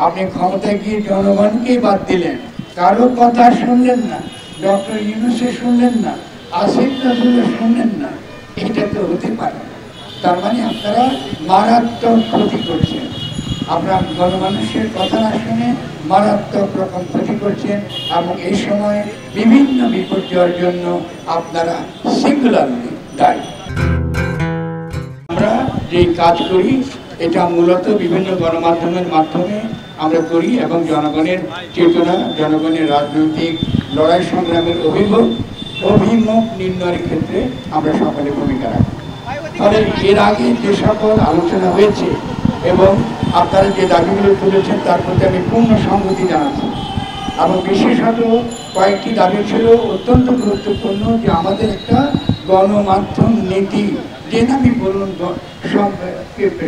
আপনি ক্ষমতায় গিয়ে জনগণকেই বাদ দিলেন, কারো কথা শুনলেন না, ডক্টর ইউনূসে শুনলেন না, আসিফ নজরুলও শুনলেন না। এটা তো হতে পারে না। তার মানে আপনারা মারাত্মক ক্ষতি করছেন। আপনারা গণমানুষের কথা না শুনে মারাত্মক রকম ক্ষতি করছেন এবং এই সময় বিভিন্ন বিপর্যয়ের জন্য আপনারা সিঙ্গুলারলি দায়ী। আমরা যে কাজ করি এটা মূলত বিভিন্ন গণমাধ্যমের মাধ্যমে আমরা করি এবং জনগণের চেতনা, জনগণের রাজনৈতিক লড়াই সংগ্রামের অভিমুখ নির্ণয়ের ক্ষেত্রে আমরা সকলে ভূমিকা রাখি। ফলে এর আগে যে সকল আলোচনা হয়েছে এবং আপনারা যে দাবিগুলো তুলেছেন তার প্রতি আমি পূর্ণ সংহতি জানাচ্ছি। এবং বিশেষত কয়েকটি দাবি ছিল অত্যন্ত গুরুত্বপূর্ণ, যে আমাদের একটা গণমাধ্যম নীতি, যে নামই বলুন,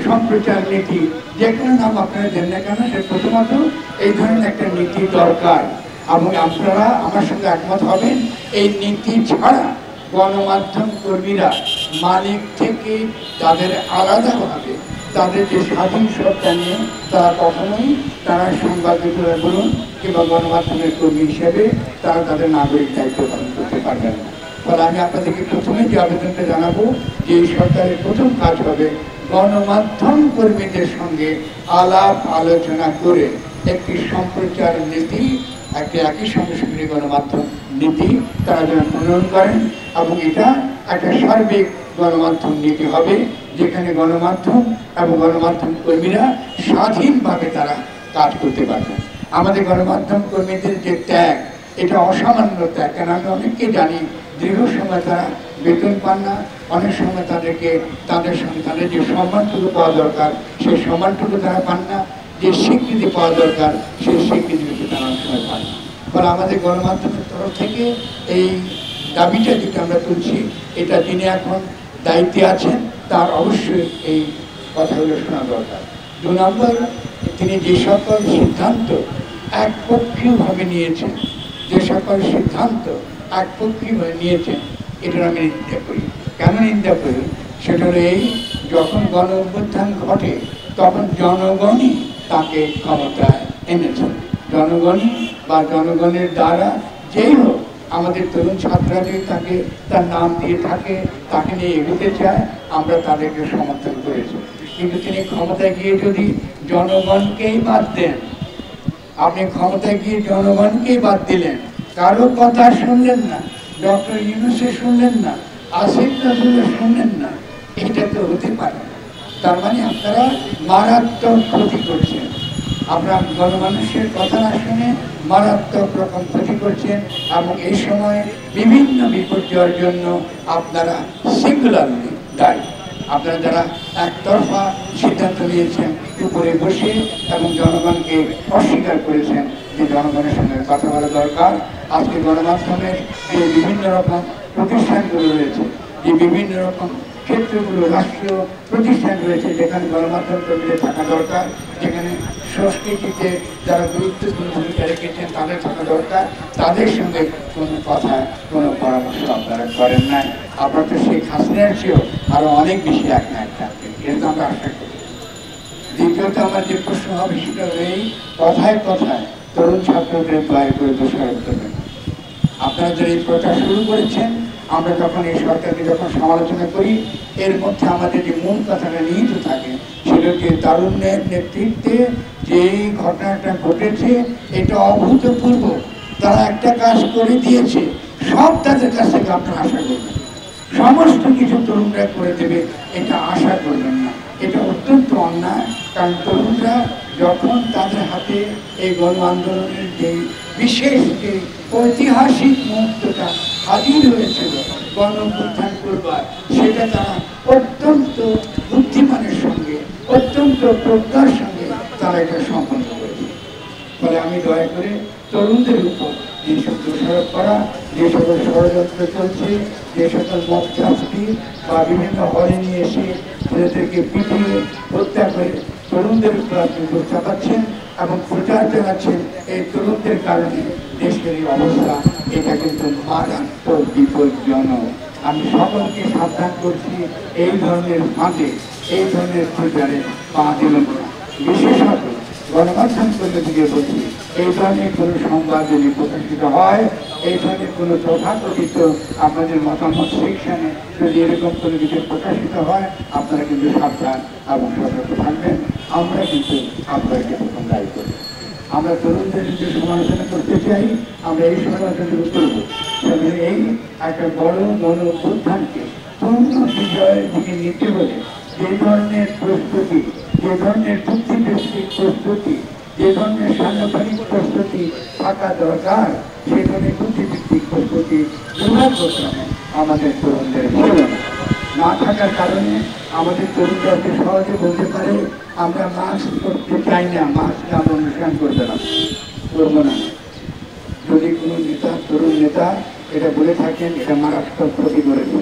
সম্প্রচার নীতি, যে কোনো নাম আপনারা দেন না কেন, সে প্রথমত এই ধরনের একটা নীতি দরকার। এবং আপনারা আমার সঙ্গে একমত হবেন, এই নীতি ছাড়া গণমাধ্যম কর্মীরা মালিক থেকে তাদের আলাদাভাবে তাদের যে স্বাধীন সত্তা নিয়ে তারা কখনোই তারা সংবাদ বিতরণ বলুন কিংবা গণমাধ্যমের কর্মী হিসেবে তারা তাদের নাগরিক দায়িত্ব পালন করতে পারবেন না। ফলে আমি আপনাদেরকে প্রথমে যে আবেদনটা জানাবো যে এই সরকারের প্রথম কাজ হবে গণমাধ্যম কর্মীদের সঙ্গে আলাপ আলোচনা করে একটি সম্প্রচার নীতি, একই সঙ্গে সঙ্গে গণমাধ্যম নীতি তারা যেন প্রণয়ন করেন এবং এটা একটা সার্বিক গণমাধ্যম নীতি হবে, যেখানে গণমাধ্যম এবং গণমাধ্যম কর্মীরা স্বাধীনভাবে তারা কাজ করতে পারবেন। আমাদের গণমাধ্যম কর্মীদের যে ত্যাগ, এটা অসামান্য ত্যাগ। কেন আমি অনেককে জানি দীর্ঘ সময় তারা বেতন পান না, অনেক সময় তাদেরকে তাদের সঙ্গে তাদের যে সম্মানটুকু পাওয়া দরকার সেই সম্মানটুকু তারা পান না, যে স্বীকৃতি পাওয়া দরকার সেই স্বীকৃতিটুকু তারা অনেক সময় পান না। ফলে আমাদের গণমাধ্যমের তরফ থেকে এই দাবিটা যেটা আমরা তুলছি, এটা তিনি এখন দায়িত্বে আছেন, তার অবশ্যই এই কথাগুলো শোনা দরকার। ২ নম্বর, তিনি যে সকল সিদ্ধান্ত একপক্ষীয়ভাবে নিয়েছেন, যে সকল সিদ্ধান্ত একপক্ষীয়ভাবে নিয়েছেন, এটার আমি নিন্দা করি। কেন নিন্দা করি? সেটা হলো এই, যখন গণ অভ্যুত্থান ঘটে তখন জনগণই তাকে ক্ষমতায় এনেছেন। জনগণই বা জনগণের দ্বারা যেই হোক, আমাদের তরুণ ছাত্ররা যদি তাকে তার নাম দিয়ে থাকে, তাকে নিয়ে এগোতে চায়, আমরা তাদেরকে সমর্থন করেছি। কিন্তু তিনি ক্ষমতায় গিয়ে যদি জনগণকেই বাদ দেন, আপনি ক্ষমতায় গিয়ে জনগণকেই বাদ দিলেন, কারো কথা শুনলেন না, ডক্টর ইউনূসে শুনলেন না, আসিফ নজরুলও শুনলেন না। এটা তো হতে পারে না। তার মানে আপনারা মারাত্মক ক্ষতি করছেন। আপনারা গণমানুষের কথা না শুনে মারাত্মক রকম ক্ষতি করছেন এবং এই সময় বিভিন্ন বিপর্যয়ের জন্য আপনারা সিঙ্গুলারলি দায়ী। আপনারা যারা একতরফা সিদ্ধান্ত নিয়েছেন উপরে বসে এবং জনগণকে অস্বীকার করেছেন যে জনগণের সঙ্গে কথা বলা দরকার। আজকে গণমাধ্যমের যে বিভিন্ন রকম প্রতিষ্ঠানগুলো রয়েছে, যে বিভিন্ন রকম ক্ষেত্রগুলো, রাষ্ট্রীয় প্রতিষ্ঠান রয়েছে, যেখানে গণমাধ্যম কর্মীদের থাকা দরকার, যেখানে সংস্কৃতিতে যারা গুরুত্বপূর্ণ ভূমিকা রেখেছেন তাদের থাকা দরকার, তাদের সঙ্গে কোনো কথা, কোনো পরামর্শ আপনারা করেন না। আপনারা তো শেখ হাসিনার চেয়েও আরও অনেক বেশি একনায়ক থাকবেন, এটা তো আমরা আশা করি। দ্বিতীয়ত আমার যে প্রশ্ন হবে সেটা এই, কথায় কথায় তরুণ ছাত্রদের দয়া করে দোষারোপ করবেন। আপনারা যারা এই প্রচার শুরু করেছেন, আমরা যখন এই সরকারকে যখন সমালোচনা করি, এর মধ্যে আমাদের যে মূল কথাটা নিহিত থাকে সেটা হচ্ছে তারুণ্যের নেতৃত্বে যে ঘটনাটা ঘটেছে এটা অভূতপূর্ব। তারা একটা কাজ করে দিয়েছে, সব তাদের কাছ থেকে আপনারা আশা করবেন, সমস্ত কিছু তরুণরা করে দেবে এটা আশা করবেন না। এটা অত্যন্ত অন্যায়। কারণ তরুণরা যখন তাদের হাতে এই গণ আন্দোলনের যে বিশেষ যে ঐতিহাসিক মুহূর্তটা হাজির হয়েছিল গণ অভ্যুত্থান করবার, সেটা তারা অত্যন্ত বুদ্ধিমানের সঙ্গে, অত্যন্ত প্রজ্ঞার সঙ্গে তারা এটা সম্পন্ন করেছে। ফলে আমি দয়া করে তরুণদের উপর যেসব দোষারোপ করা, যে সকল ষড়যন্ত্র চলছে, যে সকল মত চাপটি বা বিভিন্ন হলে নিয়ে এসে ছেলেদেরকে পিটিয়ে হত্যা করে তরুণদের উপর আপনি দোষ চাপাচ্ছেন এবং প্রচার চালাচ্ছেন, এই তরুণদের কারণে দেশের এই অবস্থা, এটা কিন্তু মারাত্মক বিপজ্জনক। আমি সকলকে সাবধান করছি এই ধরনের ফাঁদে, এই ধরনের প্রচারে পা দেবেন না। বিশেষত গণমাধ্যম কর্মীকে বলছি, এই ধরনের কোনো সংবাদ যদি প্রকাশিত হয়, এই ধরনের কোনো তথাকথিত আপনাদের মতামত সেকশনে যদি এরকম কোনো কিছু প্রকাশিত হয়, আপনারা কিন্তু সাবধান এবং সতর্ক থাকবেন। আমরা কিন্তু আপনাদেরকে প্রথম দায়ী করি। আমরা তরুণদের যদি সমালোচনা করতে চাই, আমরা এই সমালোচনা করব। এই একটা বড় গণ অভ্যুত্থানকে পূর্ণ বিজয়ের দিকে নিতে হলে যে ধরনের প্রস্তুতি, যে ধরনের চুক্তিভিত্তিক প্রস্তুতি, যে ধরনের সাংগঠনিক প্রস্তুতি থাকা দরকার, সে ধরনের চুক্তিভিত্তিক প্রস্তুতি দুর্ভাগ্যক্রমে আমাদের তরুণদের ছিল না থাকার কারণে আমাদের তরুণরা সহজে বলতে পারে আমরা মাস্ক করতে চাই না, মাস্ক আমরা অনুষ্ঠান করবে না, করবো না। যদি কোনো নেতা, তরুণ নেতা এটা বলে থাকেন, এটা মারাত্মক ক্ষতি করেছে।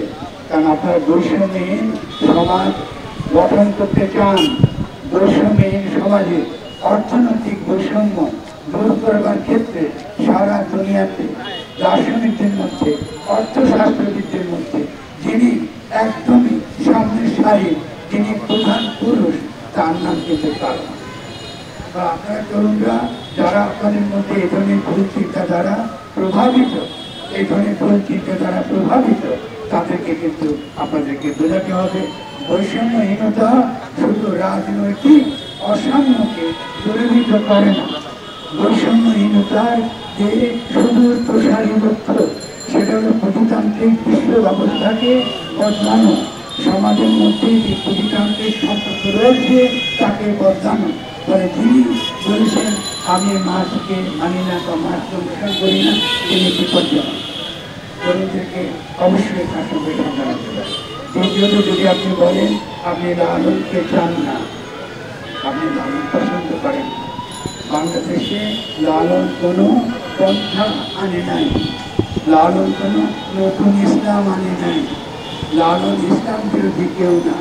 কারণ আপনারা বৈষম্যহীন সমাজ গঠন করতে চান। বৈষম্যহীন সমাজে অর্থনৈতিক বৈষম্য দূর করবার ক্ষেত্রে সারা দুনিয়াতে দার্শনিকদের মধ্যে, অর্থশাস্ত্রবিদদের মধ্যে যিনি একদমই সামনের সারির, যিনি প্রধান পুরুষ, তার নাম কিন্তু কারণ। আপনারা তরুণরা যারা আপনাদের মধ্যে এই ধরনের ভুল চিন্তা দ্বারা প্রভাবিত, এই ধরনের ভুল চিন্তা দ্বারা প্রভাবিত, তাদেরকে কিন্তু আপনাদেরকে বোঝাতে হবে বৈষম্যহীনতা শুধু রাজনৈতিক অসাম্যকে দূরীভূত করে না। বৈষম্যহীনতার যে সুদূর প্রসারী লক্ষ্য, সেটা হলো প্রতিতান্ত্রিক বিশ্ব ব্যবস্থাকে বদলানো। সমাজের মধ্যে যে প্রতিতান্ত্রিক সম্পর্ক রয়েছে তাকে বদলানো। ফলে তিনি বলেছেন আমি মাছকে মানি না বা মাছকে অনুসরণ করি না, তিনি বিপজ্জনক। তরুণদেরকে অবশ্যই তার সঙ্গে সাবধান হতে হবে। দ্বিতীয়ত, যদি আপনি বলেন আপনি লালনকে চান না, আপনি লালন পছন্দ করেন, বাংলাদেশে লালন কোনো পন্থা আনে নাই, লালন কোনো নতুন ইসলাম আনে নাই, লালন ইসলাম বিরোধী কেউ না।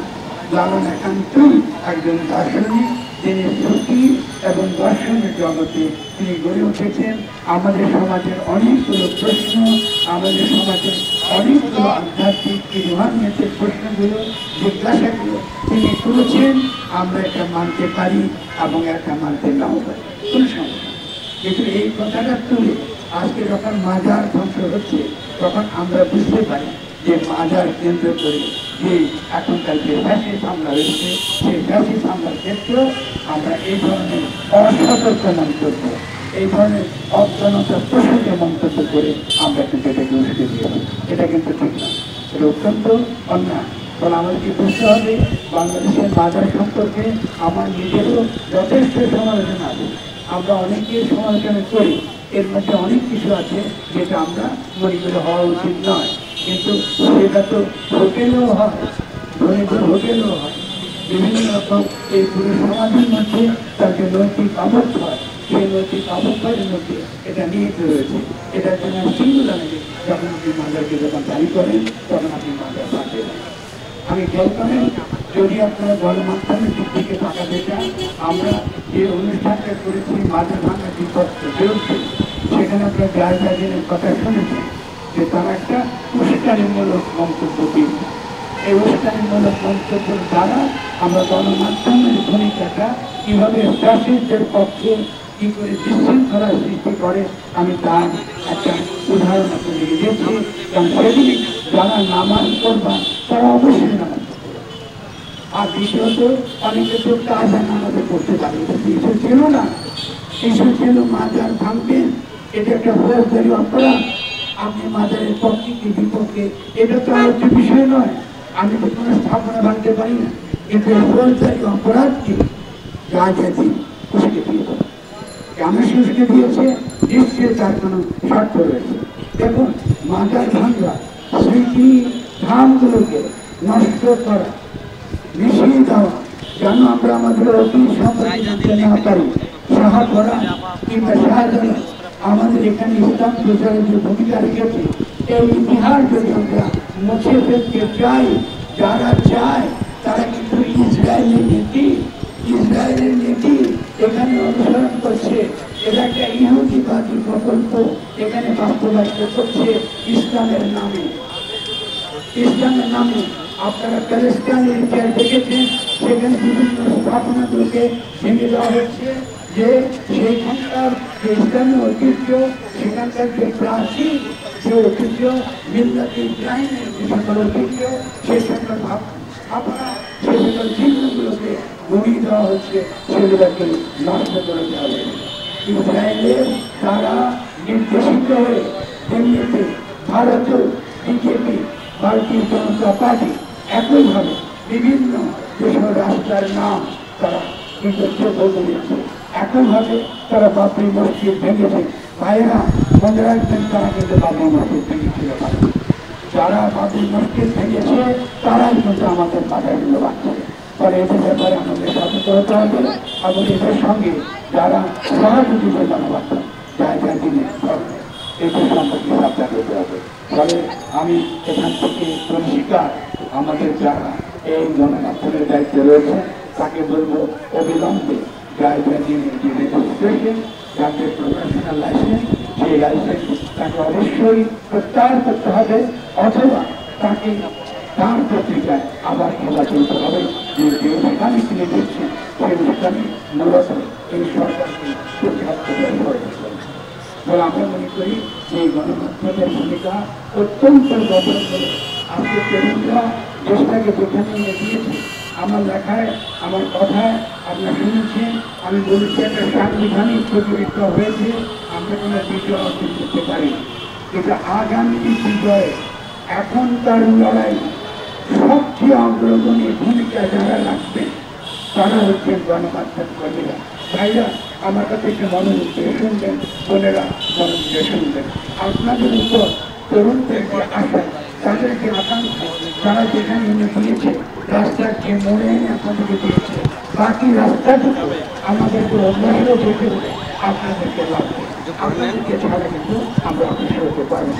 লালন একান্তই একজন দার্শনিক, যিনি শ্রুতি এবং দর্শনের জগতে তিনি গড়ে উঠেছেন। আমাদের সমাজের অনেকগুলো প্রশ্ন, আমাদের সমাজের অনেকগুলো আধ্যাত্মিক রুহানিয়তের প্রশ্নগুলো, জিজ্ঞাসাগুলো তিনি তুলেছেন। আমরা এটা মানতে পারি এবং এটা মানতে নাও পারি, কোন সমস্যা। কিন্তু এই কথাটা তুলে আজকে যখন মাজার ধ্বংস হচ্ছে, তখন আমরা বুঝতে পারি যে মাজার কেন্দ্র করে যে এখনকার যে ফ্যাসিস্ট হামলা হয়েছে, সেই ফ্যাসিস্ট হামলার ক্ষেত্রেও আমরা এই ধরনের অসতর্ক মন্তব্য, এই ধরনের অজ্ঞানতা প্রসঙ্গ মন্তব্য করে আমরা কিন্তু এটাকে উস্কে দিয়েছি। এটা কিন্তু ঠিক না, এটা অত্যন্ত অন্যায়। ফলে আমাদেরকে বুঝতে হবে বাংলাদেশের মাজার সম্পর্কে আমার নিজেরও যথেষ্ট সমালোচনা আছে। আমরা অনেকেই সমালোচনা করি, এর মধ্যে অনেক কিছু আছে যেটা আমরা মনে করে হওয়া উচিত নয়, কিন্তু সেটা তো হোটেলেও হয়, ধনীদের হোটেলেও হয়। বিভিন্ন রকম এই পুরো সমাজের মধ্যে তার যে নৈতিক আবদ্ধ হয়, সেই নৈতিক আবদ্ধের মধ্যে এটা নিহিত রয়েছে। এটার জন্য সিঙ্গুলার যখন আপনি মাজারকে যখন দায়ী করেন, তখন আপনি মাজার পাবেন। আমি খেয়াল করেন, যদি আপনারা গণমাধ্যমের দিক থেকে তাকাতে চান, আমরা যে অনুষ্ঠানটা করেছি মাজার ভাঙার বিপক্ষে বিরুদ্ধে, সেখানে আপনার জায়গাদের কথা শুনেছেন যে তারা একটা উস্কানিমূলক মন্তব্য দিয়েছে। এই উস্কানিমূলক মন্তব্যের দ্বারা আমরা গণমাধ্যমের ভূমিকাটা কীভাবে ফ্যাসিস্টদের পক্ষে কী করে বিশৃঙ্খলার সৃষ্টি করে, আমি তার একটা উদাহরণ আপনাদের দিয়েছি। কারণ সেগুলি যারা নামাজ পড়বা তারা অবশ্যই নামাজ পড়বে। আর দ্বিতীয়ত, অনেকে তো কাজা নামাজে পড়তে পারে, এটা ইস্যু ছিল না। ইস্যু ছিল মাজার ভাঙবেন, এটা একটা ফৌজদারি অপরাধ। আপনি মাজারের পক্ষে কি বিপক্ষে, এটা তো আলোচ্য বিষয় নয়। আমি তো কোনো স্থাপনা ভাঙতে পারি না, কিন্তু ফৌজদারি অপরাধকে রাজাতি উস্কে দিয়েছে। কেন উস্কে দিয়েছে? নিশ্চয়ই তার কোনো স্বার্থ রয়েছে। দেখুন, মাজার ভাঙা, স্মৃতি ধামগুলোকে নষ্ট করা, মিশিয়ে দেওয়া, যেন আমরা আমাদের অতি সম্পর্কে জানতে না পারি। শাহপরা কিংবা শাহজালাল আমাদের এখানে ইসলাম প্রচারের যে ভূমিকা রেখেছে, এই ইতিহাস যদি আমরা মুছে ফেলতে চাই, যারা চায় তারা কিন্তু ইসরায়েলের নীতি এখানে অনুসরণ করছে। এটা একটা ইহুদিবাদী প্রকল্প এখানে বাস্তবায়িত করছে ইসলামের নামে। ইসলামের নামে আপনারা প্যালেস্টাইনের ইতিহাস দেখেছেন, সেখানে বিভিন্ন স্থাপনাগুলোকে ভেঙে দেওয়া হচ্ছে, যে সেইখানকার যে ইসলামী ঐতিহ্য, সেখানকার যে প্রাচীন যে ঐতিহ্য, মিল্লাতে ইব্রাহিমের যে সকল ঐতিহ্য, সেই সকল ভাবনা, সেই সকল চিহ্নগুলোকে গড়িয়ে দেওয়া হচ্ছে, সেগুলোকে নষ্ট করে দেওয়া হয়েছে। ইসরায়েলের তারা নির্দেশিত হয়ে দিল্লিতে ভারতের বিজেপি, ভারতীয় জনতা পার্টি একইভাবে বিভিন্ন যেসব রাস্তার নাম তারা নিজস্ব বলে দিচ্ছে, একইভাবে তারা বাবরি মসজিদ ভেঙেছে। ভাইয়েরা মনে রাখবেন, তারা কিন্তু বাবরি মসজিদ ভেঙেছিল। যারা বাবরি মসজিদ ভেঙেছে তারাই কিন্তু আমাদের বাধাগুলো বাঁচছে। ফলে এদের ব্যাপারে আমাদের সতর্ক হতে হবে এবং এদের সঙ্গে যারা সহযোগিতা জানাবার্তা জায়গা দিনে এদের সম্পর্কে সাবধান হতে হবে। ফলে আমি এখান থেকে পরিষ্কার আমাদের যারা এই গণমাধ্যমের দায়িত্বে রয়েছে তাকে বলবো, অবিলম্বে জায়গা দিনে যে রেজিস্ট্রেশন, যাদের প্রফেশনাল লাইসেন্স, সেই লাইসেন্স তাকে অবশ্যই প্রত্যাহার করতে হবে, অথবা তাকে তার পত্রিকায় আবার খেলা চলতে হবে যে যেখানে তিনি দিচ্ছেন সেই অনুষ্ঠানে মূলত এই সরকারকে বলে আমরা মনে করি যে গণমাধ্যমের ভূমিকা অত্যন্ত গঠন করে আজকে তরুণরা দেশটাকে যেখানে নিয়ে দিয়েছে। আমার লেখায়, আমার কথায় আপনারা শুনেছেন, আমি বলেছি একটা সাংবিধানিক প্রতিযোগিতা হয়েছে, আমরা কোনো বিজয় অর্জন করতে পারি। এটা আগামী বিজয়ে এখনকার লড়াই সবচেয়ে অগ্রগণী ভূমিকা যারা রাখবেন তারা হচ্ছেন গণমাধ্যম কর্মীরা। ভাইরা আমার কাছে একটু মনোযোগ দিয়ে শুনবেন, বোনেরা মনোযোগ দিয়ে শুনবেন। আপনাদের উপর তরুণদের যে আশা, তাদের যে আকাঙ্ক্ষা, তারা যেখানে এনে দিয়েছে, রাস্তার যে মোড়ে এনে আপনাদেরকে দিয়েছে, বাকি রাস্তাটুকু আমাদেরকে অন্যেরও যেতে হলে আপনাদেরকে লাগবে। আপনাদেরকে ছাড়া কিন্তু আমরা অগ্রসর হতে পারবো।